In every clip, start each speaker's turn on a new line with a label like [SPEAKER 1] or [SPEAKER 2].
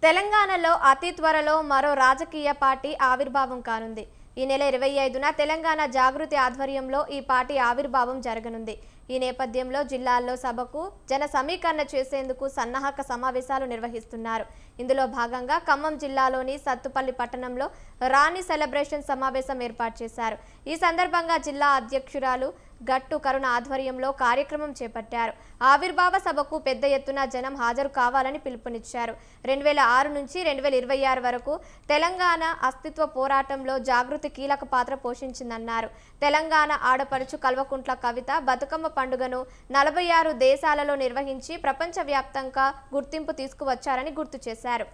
[SPEAKER 1] తెలంగాణలో అతి త్వరలో మరో రాజకీయ పార్టీ ఆవిర్భావం కానుంది. ఈ నెల 25న తెలంగాణ జాగృతి ఆధ్వర్యంలో ఈ పార్టీ ఆవిర్భావం జరగనుంది. ఈ నేపథ్యంలో జిల్లాల్లో సభకు జన సమీకరణ చేసేందుకు సన్నాహక సమావేశాలు నిర్వహిస్తున్నారు. ఇందులో భాగంగా ఖమ్మం జిల్లాలోని సత్తుపల్లి పట్టణంలో రాణి సెలబ్రేషన్ సమావేశం ఏర్పాటు చేశారు. ఈ సందర్భంగా జిల్లా అధ్యక్షురాలు గట్టు కరుణ ఆధ్వర్యంలో కార్యక్రమం చేపట్టారు. ఆవిర్భావ సభకు పెద్ద ఎత్తున జనం హాజరు కావాలని పిలుపునిచ్చారు. 2006 నుంచి 2026 వరకు తెలంగాణ అస్తిత్వ పోరాటంలో జాగృతి కీలక పాత్ర పోషించిందన్నారు. తెలంగాణ ఆడపడుచు కల్వకుంట్ల కవిత బతుకమ్మ పండుగను 46 దేశాలలో నిర్వహించి ప్రపంచవ్యాప్తంగా గుర్తింపు తీసుకువచ్చారని గుర్తు చేశారు.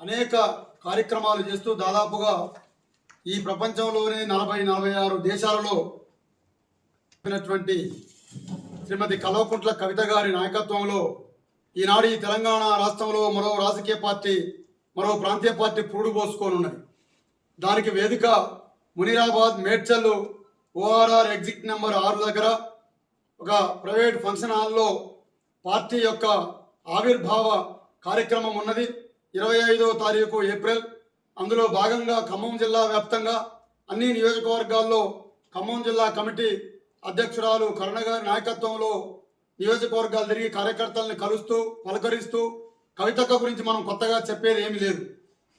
[SPEAKER 2] అనేక కార్యక్రమాలు చేస్తూ దాదాపుగా ఈ ప్రపంచంలోనే 46 దేశాలలో శ్రీమతి కల్వకుంట్ల కవిత గారి నాయకత్వంలో ఈనాడు ఈ తెలంగాణ రాష్ట్రంలో మరో రాజకీయ పార్టీ, మరో ప్రాంతీయ పార్టీ పురుడు పోసుకోనున్నది. దానికి వేదిక Munirabad Medchal ORR exit number 6 దగ్గర ఒక ప్రైవేట్ ఫంక్షన్ హాల్లో పార్టీ యొక్క ఆవిర్భావ కార్యక్రమం ఉన్నది. 25వ తారీఖు ఏప్రిల్. అందులో భాగంగా ఖమ్మం జిల్లా వ్యాప్తంగా అన్ని నియోజకవర్గాల్లో ఖమ్మం జిల్లా కమిటీ అధ్యక్షురాలు కరుణ గారి నాయకత్వంలో నియోజకవర్గాలు తిరిగి కార్యకర్తలను కలుస్తూ పలకరిస్తూ కవితక్క గురించి మనం కొత్తగా చెప్పేది ఏమీ లేదు.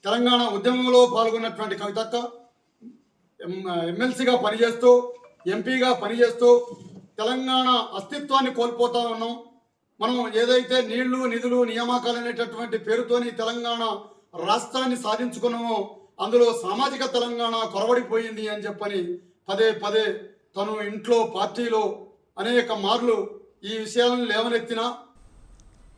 [SPEAKER 2] తెలంగాణ ఉద్యమంలో పాల్గొన్నటువంటి కవితక్క ఎమ్మెల్సీగా పనిచేస్తూ ఎంపీగా పనిచేస్తూ తెలంగాణ అస్తిత్వాన్ని కోల్పోతా ఉన్నాం. మనం ఏదైతే నీళ్లు నిధులు నియామకాలు అనేటటువంటి పేరుతోని తెలంగాణ రాష్ట్రాన్ని సాధించుకున్నామో అందులో సామాజిక తెలంగాణ కొరవడిపోయింది అని చెప్పని పదే పదే తను ఇంట్లో పార్టీలో అనేక మార్లు ఈ విషయాలను లేవనెత్తినా